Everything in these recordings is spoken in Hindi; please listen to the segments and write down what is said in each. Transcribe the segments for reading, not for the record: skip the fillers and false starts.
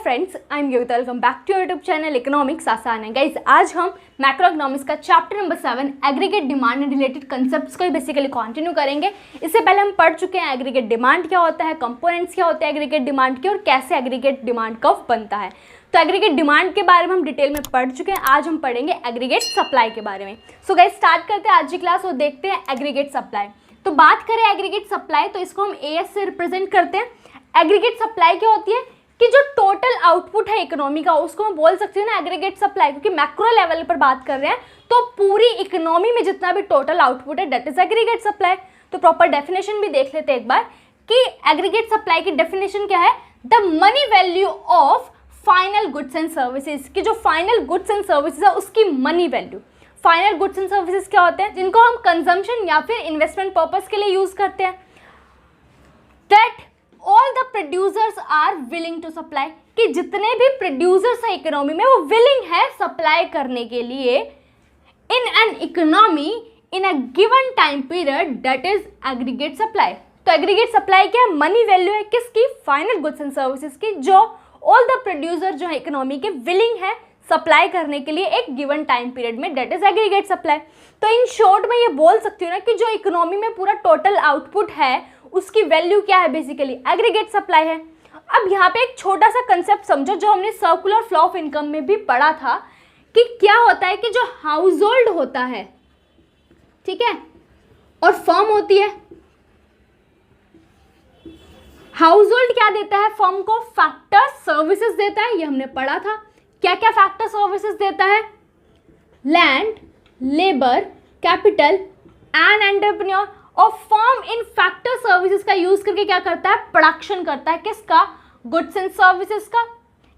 Friends, I am Yogita. Welcome back to YouTube channel economics आसान है। गाइज, आज हम मैक्रो इकोनॉमिक्स का chapter number 7 aggregate demand and related concepts को ही बेसिकली कंटिन्यू करेंगे। इससे पहले हम पढ़ चुके हैं एग्रीगेट डिमांड क्या होता है, कंपोनेंट्स क्या होते हैं एग्रीगेट डिमांड के, और कैसे एग्रीगेट डिमांड कर्व बनता है। तो एग्रीगेट डिमांड के बारे में हम डिटेल में पढ़ चुके हैं। आज हम पढ़ेंगे एग्रीगेट सप्लाई के बारे में। सो गाइज, स्टार्ट करते हैं आज की क्लास और देखते हैं एग्रीगेट सप्लाई। तो बात करें एग्रीगेट सप्लाई तो इसको हम एएस से रिप्रेजेंट करते हैं। एग्रीगेट सप्लाई क्या होती है कि जो टोटल आउटपुट है इकोनॉमी का, उसको मैं बोल सकती हूँ ना एग्रीगेट सप्लाई, क्योंकि मैक्रो लेवल पर बात कर रहे हैं तो पूरी इकोनॉमी में जितना भी टोटल आउटपुट है दैट इज एग्रीगेट सप्लाई। तो प्रॉपर डेफिनेशन भी देख लेते हैं एक बार कि एग्रीगेट सप्लाई की डेफिनेशन क्या है। The money value of final goods and services, की जो फाइनल गुड्स एंड सर्विसेज है उसकी money value. Final goods and services क्या होते हैं, जिनको हम कंजम्पशन या फिर इन्वेस्टमेंट पर्पस के लिए यूज करते हैं। That all the producers are willing to supply, कि जितने भी प्रोड्यूसर्स है इकोनॉमी में वो विलिंग है सप्लाई करने के लिए in an economy in a given time period, that is aggregate supply. तो एग्रीगेट सप्लाई क्या है, मनी वैल्यू है किसकी, फाइनल गुड्स एंड सर्विसेज की, जो ऑल द प्रोड्यूसर जो है इकोनॉमी के विलिंग है सप्लाई करने के लिए एक गिवन टाइम पीरियड में, दैट इज एग्रीगेट सप्लाई। तो इन शॉर्ट में ये बोल सकती हूँ ना कि जो इकोनॉमी में पूरा टोटल आउटपुट है उसकी वैल्यू क्या है, बेसिकली एग्रीगेट सप्लाई है। अब यहाँ पे एक छोटा सा कंसेप्ट समझो जो हमने सर्कुलर फ्लो ऑफ इनकम में भी पढ़ा था, कि क्या होता है कि जो हाउस होल्ड होता है, ठीक है, और फर्म होती है। हाउस होल्ड क्या देता है फर्म को, फैक्टर सर्विसेज देता है, ये हमने पढ़ा था। क्या क्या फैक्टर सर्विसेज देता है, land, labour, capital and entrepreneur. और फर्म इन फैक्टर सर्विसेज का यूज करके क्या करता है, प्रोडक्शन करता है, किसका, गुड्स एंड सर्विसेज का।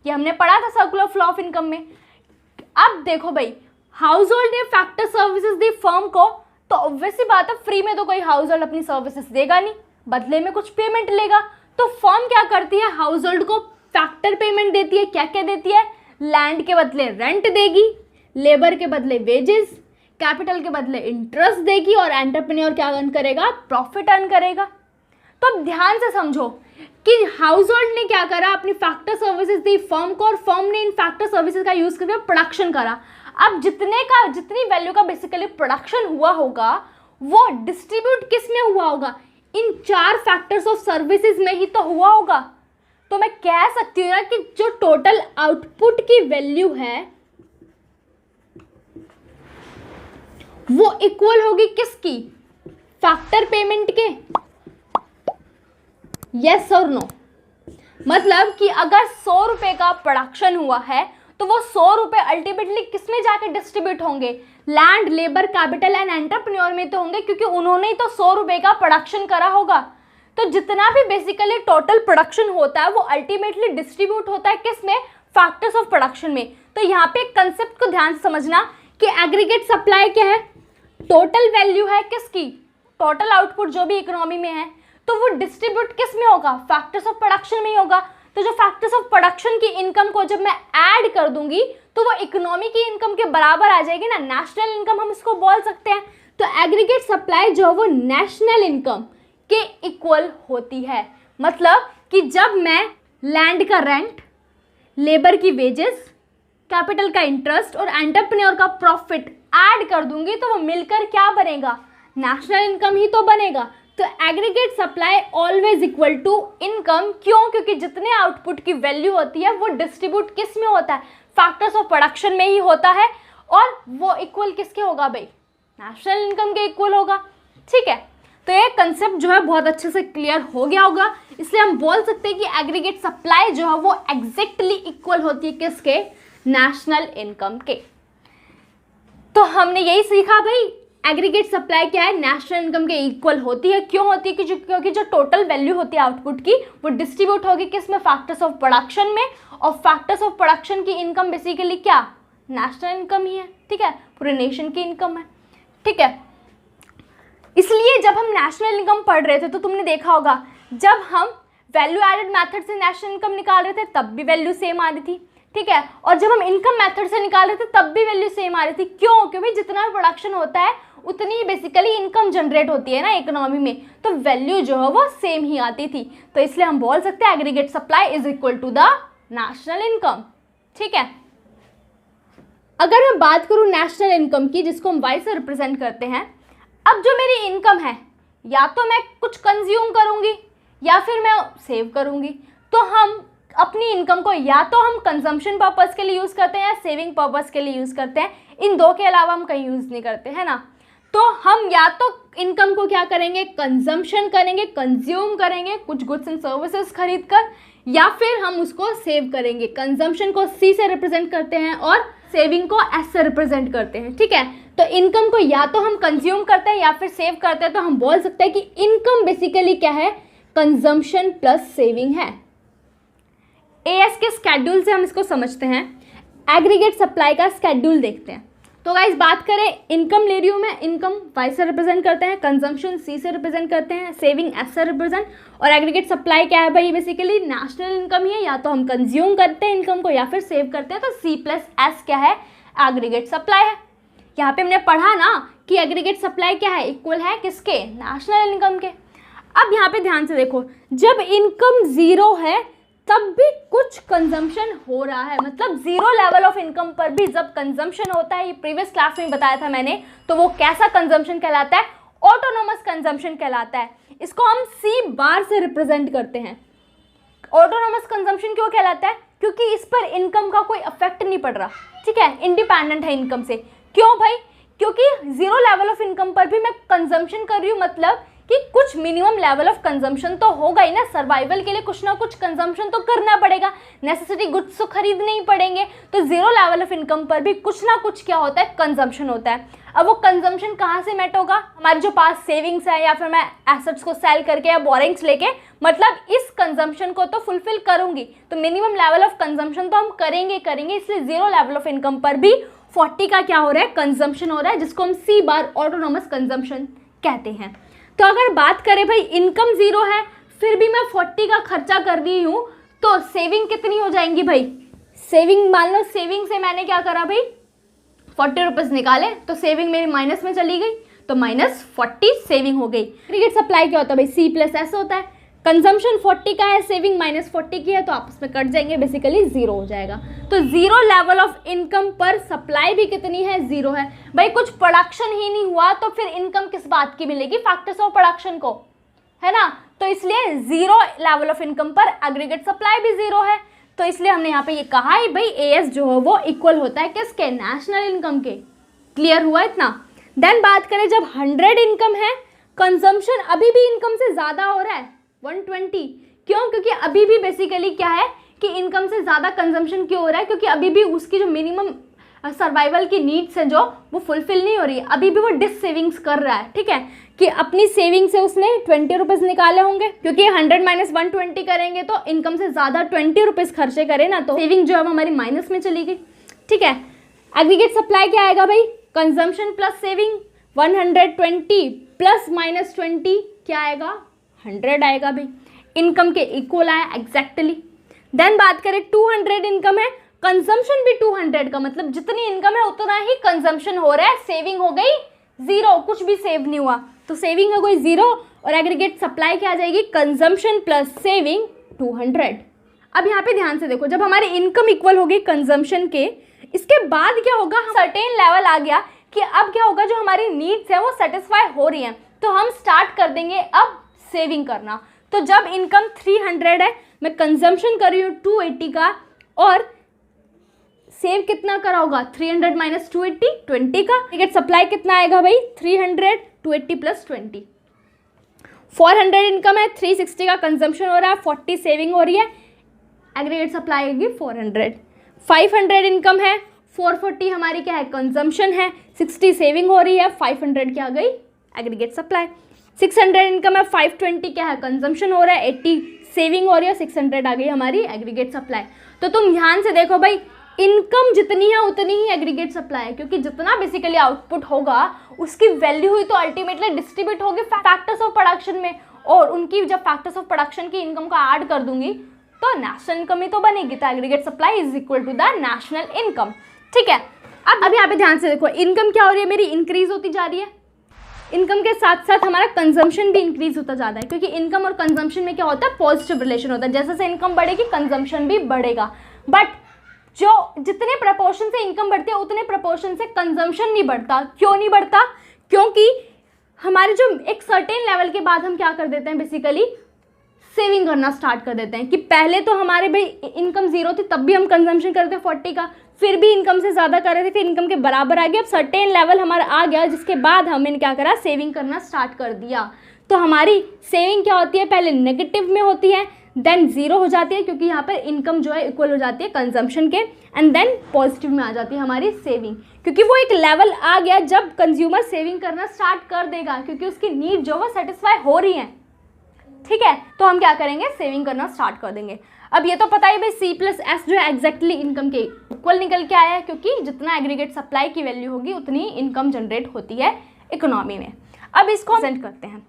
ये हमने पढ़ा था सर्कुलर फ्लो ऑफ इनकम में। अब देखो भाई, हाउस होल्ड ने फैक्टर सर्विसेज दी फर्म को, तो ऑब्वियसली बात है फ्री में तो कोई हाउस होल्ड अपनी सर्विसेज देगा नहीं, बदले में कुछ पेमेंट लेगा। तो फर्म क्या करती है, हाउस होल्ड को फैक्टर पेमेंट देती है। क्या क्या देती है, लैंड के बदले रेंट देगी, लेबर के बदले वेजेस, कैपिटल के बदले इंटरेस्ट देगी, और एंटरप्रेन्योर क्या अर्न करेगा, प्रॉफिट अर्न करेगा। तो अब ध्यान से समझो कि हाउस होल्ड ने क्या करा, अपनी फैक्टर सर्विसेज दी फर्म को, और फर्म ने इन फैक्टर सर्विसेज का यूज करके प्रोडक्शन करा। अब जितनी वैल्यू का बेसिकली प्रोडक्शन हुआ होगा वो डिस्ट्रीब्यूट किस में हुआ होगा, इन 4 फैक्टर्स ऑफ सर्विसेज में ही तो हुआ होगा। तो मैं कह सकती हूँ ना कि जो टोटल आउटपुट की वैल्यू है वो इक्वल होगी किसकी, फैक्टर पेमेंट के। यस और नो, मतलब कि अगर 100 रुपए का प्रोडक्शन हुआ है तो वो 100 रुपए अल्टीमेटली किस में जाके डिस्ट्रीब्यूट होंगे, land, labour, capital and entrepreneur में तो होंगे, क्योंकि उन्होंने ही तो 100 रुपए का प्रोडक्शन करा होगा। तो जितना भी बेसिकली टोटल प्रोडक्शन होता है वो अल्टीमेटली डिस्ट्रीब्यूट होता है किस में, फैक्टर्स ऑफ प्रोडक्शन में। तो यहाँ पे एक कंसेप्ट को ध्यान से समझना कि एग्रीगेट सप्लाई क्या है, टोटल वैल्यू है किसकी, टोटल आउटपुट जो भी इकोनॉमी में है, तो वो डिस्ट्रीब्यूट किस में होगा, फैक्टर्स ऑफ प्रोडक्शन में ही होगा। तो जो फैक्टर्स ऑफ प्रोडक्शन की इनकम को जब मैं ऐड कर दूंगी तो वो इकोनॉमी की इनकम के बराबर आ जाएगी ना, नेशनल इनकम हम इसको बोल सकते हैं। तो एग्रीगेट सप्लाई जो वो नेशनल इनकम के इक्वल होती है। मतलब कि जब मैं लैंड का रेंट, लेबर की वेजेस, कैपिटल का इंटरेस्ट और एंटरप्रेन्योर का प्रॉफिट ऐड कर दूंगी तो वो मिलकर क्या बनेगा, नेशनल इनकम ही तो बनेगा। तो aggregate supply always equal to income. क्यों, क्योंकि जितने आउटपुट की वैल्यू होती है वो डिस्ट्रीब्यूट किस में होता है, फैक्टर्स ऑफ प्रोडक्शन में ही होता है, और वो इक्वल किसके होगा भाई, नेशनल इनकम के इक्वल होगा। ठीक है, तो ये कंसेप्ट जो है बहुत अच्छे से क्लियर हो गया होगा। इसलिए हम बोल सकते हैं कि एग्रीगेट सप्लाई जो है वो एग्जैक्टली इक्वल होती है किसके, नेशनल इनकम के। तो हमने यही सीखा भाई, एग्रीगेट सप्लाई क्या है, नेशनल इनकम के इक्वल होती है। क्यों होती है, क्योंकि जो टोटल वैल्यू होती है आउटपुट की वो डिस्ट्रीब्यूट होगी किस में, फैक्टर्स ऑफ प्रोडक्शन में, और फैक्टर्स ऑफ प्रोडक्शन की इनकम बेसिकली क्या, नेशनल इनकम ही है। ठीक है, पूरे नेशन की इनकम है। ठीक है, इसलिए जब हम नेशनल इनकम पढ़ रहे थे तो तुमने देखा होगा जब हम वैल्यू एडेड मेथड से नेशनल इनकम निकाल रहे थे तब भी वैल्यू सेम आ रही थी। ठीक है, और जब हम इनकम मेथड से निकाल रहे थे तब भी वैल्यू सेम आ रही थी। क्यों, क्योंकि जितना भी प्रोडक्शन होता है उतनी ही बेसिकली इनकम जनरेट होती है ना इकोनॉमी में, तो वैल्यू जो है वो सेम ही आती थी। तो इसलिए हम बोल सकते हैं aggregate supply is equal to the national income. ठीक है, अगर मैं बात करूं नेशनल इनकम की, जिसको हम वाई से रिप्रेजेंट करते हैं, अब जो मेरी इनकम है या तो मैं कुछ कंज्यूम करूंगी या फिर मैं सेव करूंगी। तो हम अपनी इनकम को या तो हम कंजम्पशन पर्पस के लिए यूज़ करते हैं या सेविंग पर्पस के लिए यूज़ करते हैं। इन दो के अलावा हम कहीं यूज़ नहीं करते, है ना। तो हम या तो इनकम को क्या करेंगे, कंजम्पशन करेंगे, कंज्यूम करेंगे कुछ गुड्स एंड सर्विसेज खरीद कर, या फिर हम उसको सेव करेंगे। कंजम्पशन को सी से रिप्रेजेंट करते हैं और सेविंग को एस से रिप्रेजेंट करते हैं। ठीक है, तो इनकम को या तो हम कंज्यूम करते हैं या फिर सेव करते हैं। तो हम बोल सकते हैं कि इनकम बेसिकली क्या है, कंजम्पशन प्लस सेविंग है। एएस के स्केड्यूल से हम इसको समझते हैं। एग्रीगेट सप्लाई का स्केड्यूल देखते हैं। तो गाइस बात करें, इनकम ले रही हूँ मैं, इनकम वाई से रिप्रेजेंट करते हैं, कंजम्पशन सी से रिप्रेजेंट करते हैं, सेविंग एस से रिप्रेजेंट, और एग्रीगेट सप्लाई क्या है भाई, बेसिकली नेशनल इनकम ही है। या तो हम कंज्यूम करते हैं इनकम को या फिर सेव करते हैं। तो सी प्लस एस क्या है, एग्रीगेट सप्लाई है। यहाँ पे हमने पढ़ा ना कि एग्रीगेट सप्लाई क्या है, इक्वल है किसके, नेशनल इनकम के। अब यहाँ पे ध्यान से देखो, जब इनकम जीरो है तब भी कुछ कंजम्पशन हो रहा है, मतलब जीरो लेवल ऑफ इनकम पर भी जब कंजम्पशन होता है, ये प्रीवियस क्लास में बताया था मैंने, तो वो कैसा कंजम्पशन कहलाता है, ऑटोनोमस कंजम्पशन कहलाता है। इसको हम सी बार से रिप्रेजेंट करते हैं। ऑटोनोमस कंजम्पशन क्यों कहलाता है, क्योंकि इस पर इनकम का कोई इफेक्ट नहीं पड़ रहा। ठीक है, इंडिपेंडेंट है इनकम से। क्यों भाई, क्योंकि जीरो लेवल ऑफ इनकम पर भी मैं कंजम्पशन कर रही हूँ, मतलब कि कुछ मिनिमम लेवल ऑफ कंजम्पशन तो होगा ही ना। सर्वाइवल के लिए कुछ ना कुछ कंजम्पशन तो करना पड़ेगा, नेसेसिटी गुड्स तो खरीदने ही पड़ेंगे। तो जीरो लेवल ऑफ इनकम पर भी कुछ ना कुछ क्या होता है, कंजम्पशन होता है। अब वो कंजम्पशन कहाँ से मेट होगा, हमारे जो पास सेविंग्स है या फिर मैं एसेट्स को सेल करके या बोरिंग्स लेके, मतलब इस कंजम्पशन को तो फुलफिल करूंगी। तो मिनिमम लेवल ऑफ कंजम्पशन तो हम करेंगे, इसलिए जीरो लेवल ऑफ इनकम पर भी 40 का क्या हो रहा है, कंजम्पशन हो रहा है, जिसको हम सी बार ऑटोनोमस कंजम्पशन कहते हैं। तो अगर बात करें भाई, इनकम जीरो है फिर भी मैं 40 का खर्चा कर रही हूँ, तो सेविंग कितनी हो जाएंगी भाई, सेविंग मान लो सेविंग से मैंने क्या करा भाई, 40 रुपीज़ निकाले, तो सेविंग मेरी माइनस में चली गई, तो -40 सेविंग हो गई। एग्रीगेट सप्लाई क्या होता है भाई, सी प्लस एस होता है। कंजम्पशन 40 का है, सेविंग -40 की है, तो आपस में कट जाएंगे, बेसिकली जीरो हो जाएगा। तो जीरो लेवल ऑफ इनकम पर सप्लाई भी कितनी है, जीरो है। भाई कुछ प्रोडक्शन ही नहीं हुआ तो फिर इनकम किस बात की मिलेगी, फैक्टर्स ऑफ प्रोडक्शन को, है ना। तो इसलिए जीरो लेवल ऑफ इनकम पर एग्रीगेट सप्लाई भी जीरो है। तो इसलिए हमने यहाँ पे ये कहा है भाई एएस जो है वो इक्वल होता है किसके, नेशनल इनकम के। क्लियर हुआ इतना। देन बात करें, जब 100 इनकम है, कंजम्पशन अभी भी इनकम से ज़्यादा हो रहा है 120, क्यों, क्योंकि अभी भी बेसिकली क्या है कि इनकम से ज़्यादा कंजम्पशन क्यों हो रहा है, क्योंकि अभी भी उसकी जो मिनिमम सर्वाइवल की नीड्स है जो वो फुलफिल नहीं हो रही है, अभी भी वो डिस सेविंग्स कर रहा है। ठीक है, कि अपनी सेविंग से उसने 20 रुपीज़ निकाले होंगे, क्योंकि 100 - 120 करेंगे तो इनकम से ज़्यादा 20 रुपीज़ खर्चे करें ना, तो सेविंग जो है वो हमारी माइनस में चली गई। ठीक है, एग्रीगेट सप्लाई क्या आएगा भाई, कंजम्पशन प्लस सेविंग, 120 प्लस -20 क्या आएगा, 100 आएगा भाई। इनकम के इक्वल आया एग्जैक्टली। देन बात करें 200 इनकम है, कंजम्पशन भी 200 का, मतलब जितनी इनकम है उतना ही कंजम्पशन हो रहा है, सेविंग हो गई जीरो, कुछ भी सेव नहीं हुआ, तो सेविंग हो गई जीरो, और एग्रीगेट सप्लाई क्या आ जाएगी, कंजम्पशन प्लस सेविंग 200। अब यहाँ पे ध्यान से देखो, जब हमारी इनकम इक्वल होगी कंजम्पशन के, इसके बाद क्या होगा, सर्टेन लेवल आ गया कि अब क्या होगा, जो हमारी नीड्स है वो सेटिस्फाई हो रही हैं, तो हम स्टार्ट कर देंगे अब सेविंग करना। तो जब इनकम 300 है, मैं कंजम्पशन कर रही हूँ 280 का, और सेव कितना करा होगा, 300 - 280 20 का। एग्रीगेट सप्लाई कितना आएगा भाई, 300 280 + 20, 400 इनकम है, 360 का कंजम्पशन हो रहा है, 40 सेविंग हो रही है, एग्रीगेट सप्लाई होगी 400। 500 इनकम है, 440 हमारी क्या है, कंजम्पशन है, 60 सेविंग हो रही है, 500 क्या आ गई, एग्रीगेट सप्लाई। 600 इनकम है, 520 क्या है, कंजम्पशन हो रहा है, 80 सेविंग हो रही है, 600 आ गई हमारी एग्रीगेट सप्लाई। तो तुम ध्यान से देखो भाई, इनकम जितनी है उतनी ही एग्रीगेट सप्लाई है, क्योंकि जितना बेसिकली आउटपुट होगा उसकी वैल्यू हुई तो अल्टीमेटली डिस्ट्रीब्यूट होगी फैक्टर्स ऑफ प्रोडक्शन में, और उनकी जब फैक्टर्स ऑफ प्रोडक्शन की इनकम को ऐड कर दूंगी तो नेशनल इनकम ही तो बनेगी। तो aggregate supply is equal to the national income. ठीक है, अब यहाँ पे ध्यान से देखो, इनकम क्या हो रही है मेरी, इंक्रीज होती जा रही है, इनकम के साथ साथ हमारा कंजम्पशन भी इंक्रीज होता जा रहा है, क्योंकि इनकम और कंजम्पशन में क्या होता है, पॉजिटिव रिलेशन होता है। जैसे जैसे इनकम बढ़ेगी कंजम्पशन भी बढ़ेगा, बट जो जितने प्रपोर्शन से इनकम बढ़ती है उतने प्रपोर्शन से कंजम्पशन नहीं बढ़ता। क्यों नहीं बढ़ता? क्योंकि हमारे जो एक सर्टेन लेवल के बाद हम क्या कर देते हैं, बेसिकली सेविंग करना स्टार्ट कर देते हैं। कि पहले तो हमारे भाई इनकम जीरो थी तब भी हम कंजम्पशन करते थे 40 का, फिर भी इनकम से ज़्यादा कर रहे थे, फिर इनकम के बराबर आ गया, अब सर्टेन लेवल हमारा आ गया, जिसके बाद हमने क्या करा, सेविंग करना स्टार्ट कर दिया। तो हमारी सेविंग क्या होती है, पहले नेगेटिव में होती है, देन जीरो हो जाती है, क्योंकि यहाँ पर इनकम जो है इक्वल हो जाती है कंजम्पशन के, एंड देन पॉजिटिव में आ जाती है हमारी सेविंग, क्योंकि वो एक लेवल आ गया जब कंज्यूमर सेविंग करना स्टार्ट कर देगा, क्योंकि उसकी नीड जो है सेटिस्फाई हो रही है। ठीक है, तो हम क्या करेंगे, सेविंग करना स्टार्ट कर देंगे। अब ये तो पता ही भाई C+S जो है एग्जैक्टली इनकम के इक्वल निकल के आया है, क्योंकि जितना एग्रीगेट सप्लाई की वैल्यू होगी उतनी इनकम जनरेट होती है इकोनॉमी में। अब इसको प्रेजेंट करते हैं,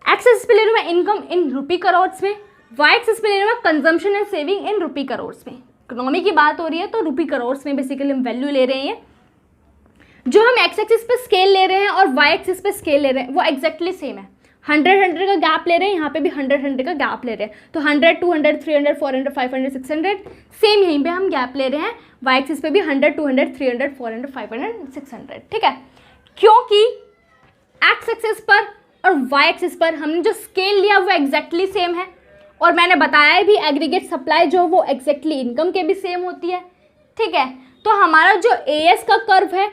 एक्स एक्सिस पे ले लूँ मैं इनकम इन रुपी करोड्स में, वाई एक्सिस पे ले लूँ मैं कंजम्पशन एंड सेविंग इन रुपी करोड्स में। इकोनॉमी की बात हो रही है तो रुपी करोड्स में बेसिकली हम वैल्यू ले रहे हैं। जो हम एक्स एक्सिस पे स्केल ले रहे हैं और वाई एक्सिस पे स्केल ले रहे हैं वो एग्जैक्टली सेम है। 100 का गैप ले रहे हैं, यहाँ पे भी 100 का गैप ले रहे हैं, तो 100 200 300 400 500 600 सेम यहीं पे हम गैप ले रहे हैं। वाई एक्सिस पे भी 100 200 300 400 500 600। ठीक है, क्योंकि एक्स एक्सिस पर और वाई एक्सिस पर हमने जो स्केल लिया वो एग्जैक्टली सेम है, और मैंने बताया भी एग्रीगेट सप्लाई जो वो एग्जैक्टली इनकम के भी सेम होती है। ठीक है, तो हमारा जो एएस का कर्व है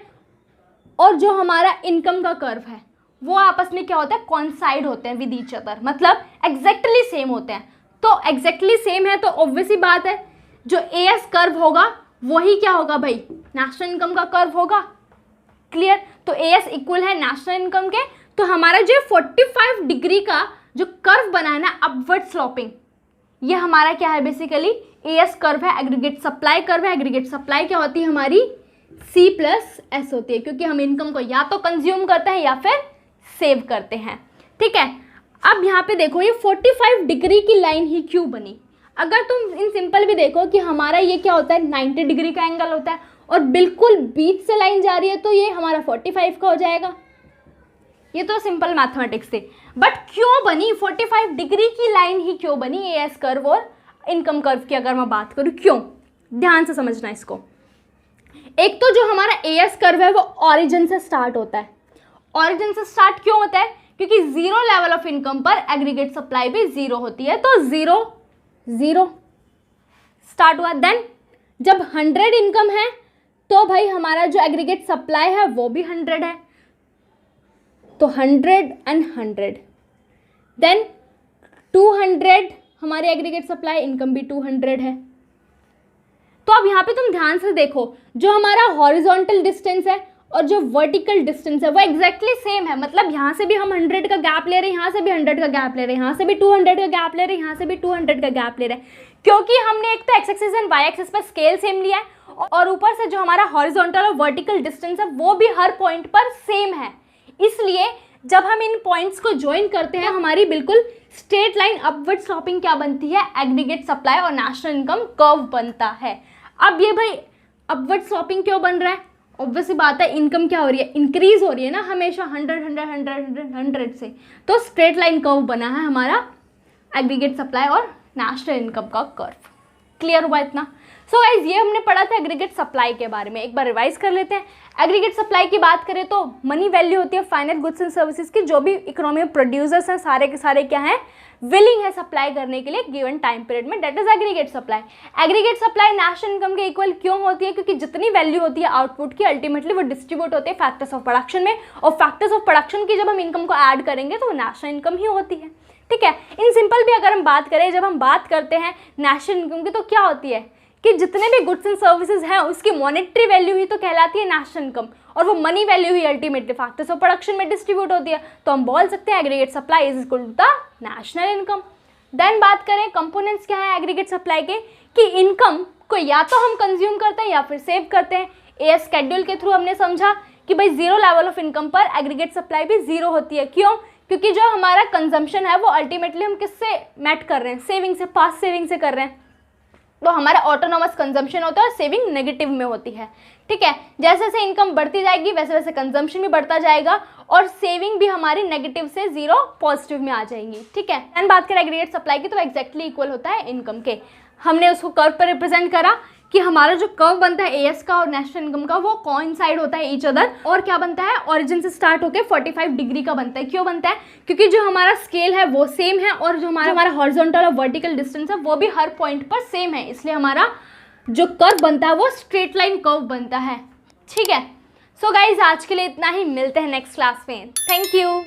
और जो हमारा इनकम का कर्व है वो आपस में क्या होता है, कॉन्साइड होते हैं विद ईच अदर, मतलब एग्जैक्टली सेम होते हैं। तो एग्जैक्टली सेम है तो ऑब्वियस ही बात है जो एएस कर्व होगा वही क्या होगा भाई, नेशनल इनकम का कर्व होगा। क्लियर, तो एएस इक्वल है नेशनल इनकम के। तो हमारा जो 45 डिग्री का जो कर्व बना है ना, अपवर्ड स्लोपिंग, ये हमारा क्या है, बेसिकली एएस कर्व है, एग्रीगेट सप्लाई कर्व है। एग्रीगेट सप्लाई क्या होती है हमारी, C+S होती है, क्योंकि हम इनकम को या तो कंज्यूम करते हैं या फिर सेव करते हैं। ठीक है, अब यहाँ पे देखो ये 45 डिग्री की लाइन ही क्यों बनी। अगर तुम इन सिंपल भी देखो कि हमारा ये क्या होता है, 90 डिग्री का एंगल होता है, और बिल्कुल बीच से लाइन जा रही है तो ये हमारा 45 का हो जाएगा। ये तो सिंपल मैथमेटिक्स थे, बट क्यों बनी 45 डिग्री की लाइन ही क्यों बनी एएस कर्व और इनकम कर्व की अगर मैं बात करूँ, क्यों, ध्यान से समझना इसको। एक तो जो हमारा एएस कर्व है वो ऑरिजिन से स्टार्ट होता है। ऑरिजिन से स्टार्ट क्यों होता है, क्योंकि जीरो लेवल ऑफ इनकम पर एग्रीगेट सप्लाई भी जीरो होती है, तो जीरो जीरो स्टार्ट हुआ। देन जब 100 इनकम है तो भाई हमारा जो एग्रीगेट सप्लाई है वो भी 100 है, तो 100 एंड 100। देन 200 हमारे एग्रीगेट सप्लाई, इनकम भी 200 है। तो अब यहाँ पे तुम ध्यान से देखो, जो हमारा हॉरिजॉन्टल डिस्टेंस है और जो वर्टिकल डिस्टेंस है वो एग्जैक्टली सेम है। मतलब यहाँ से भी हम 100 का गैप ले रहे हैं, यहाँ से भी 100 का गैप ले रहे हैं, यहाँ से भी 200 का गैप ले रहे हैं, यहाँ से भी 200 का गैप ले रहे हैं, क्योंकि हमने एक तो x axis and y axis पर स्केल सेम लिया है, और ऊपर से जो हमारा हॉरिजॉन्टल और वर्टिकल डिस्टेंस है वो भी हर पॉइंट पर सेम है। इसलिए जब हम इन पॉइंट्स को ज्वाइन करते हैं हमारी बिल्कुल स्ट्रेट लाइन अपवर्ड स्लोपिंग क्या बनती है, एग्रीगेट सप्लाई और नेशनल इनकम कर्व बनता है। अब ये भाई अपवर्ड स्लोपिंग क्यों बन रहा है, ऑब्वियस बात है इनकम क्या हो रही है, इंक्रीज हो रही है ना हमेशा 100 से, तो स्ट्रेट लाइन कर्व बना है हमारा एग्रीगेट सप्लाई और नेशनल इनकम का कर्व। क्लियर हुआ इतना? सो गाइस ये हमने पढ़ा था एग्रीगेट सप्लाई के बारे में, एक बार रिवाइज कर लेते हैं। एग्रीगेट सप्लाई की बात करें तो मनी वैल्यू होती है फाइनल गुड्स एंड सर्विसेज की, जो भी इकोनॉमी में प्रोड्यूसर्स हैं सारे के सारे क्या हैं, विलिंग है सप्लाई करने के लिए गिवन टाइम पीरियड में, that is aggregate supply. Aggregate supply national income के इक्वल क्यों होती है, क्योंकि जितनी वैल्यू होती है आउटपुट की अल्टीमेटली वो डिस्ट्रीब्यूट होते हैं फैक्टर्स ऑफ प्रोडक्शन में, और फैक्टर्स ऑफ प्रोडक्शन की जब हम इनकम को ऐड करेंगे तो वो नेशनल इनकम ही होती है। ठीक है, इन सिंपल भी अगर हम बात करें, जब हम बात करते हैं नेशनल इनकम की तो क्या होती है कि जितने भी गुड्स एंड सर्विसेज हैं उसकी मॉनेटरी वैल्यू ही तो कहलाती है नेशनल इनकम, और वो मनी वैल्यू ही अल्टीमेटली फैक्टर्स ऑफ प्रोडक्शन में डिस्ट्रीब्यूट होती है, तो हम बोल सकते हैं aggregate supply is equal to the national income. Then बात करें कंपोनेंट्स क्या है एग्रीगेट सप्लाई के, कि इनकम को या तो हम कंज्यूम करते हैं या फिर सेव करते हैं। एएस शेड्यूल के थ्रू हमने समझा कि भाई जीरो लेवल ऑफ इनकम पर एग्रीगेट सप्लाई भी जीरो होती है। क्यों? क्योंकि जो हमारा कंजम्पशन है वो अल्टीमेटली हम किससे मैट कर रहे हैं, सेविंग से, पास्ट सेविंग से कर रहे हैं। तो हमारा ऑटोनॉमस कंजम्पशन होता है और सेविंग नेगेटिव में होती है। ठीक है, जैसे जैसे इनकम बढ़ती जाएगी वैसे वैसे कंजम्पशन भी बढ़ता जाएगा और सेविंग भी हमारी नेगेटिव से 0 पॉजिटिव में आ जाएंगी। ठीक है, एंड बात करें एग्रीगेट सप्लाई की तो एग्जैक्टली इक्वल होता है इनकम के। हमने उसको कर्व पर रिप्रेजेंट करा कि हमारा जो कर्व बनता है एएस का और नेशनल इनकम का वो कोइंसाइड होता है ईच अदर, और क्या बनता है ओरिजिन से स्टार्ट होकर 45 डिग्री का बनता है। क्यों बनता है? क्योंकि जो हमारा स्केल है वो सेम है और जो हमारा हॉरिजॉन्टल और वर्टिकल डिस्टेंस है वो भी हर पॉइंट पर सेम है, इसलिए हमारा जो कर्व बनता है वो स्ट्रेट लाइन कर्व बनता है। ठीक है, सो गाइज आज के लिए इतना ही, मिलते हैं नेक्स्ट क्लास में। Thank you.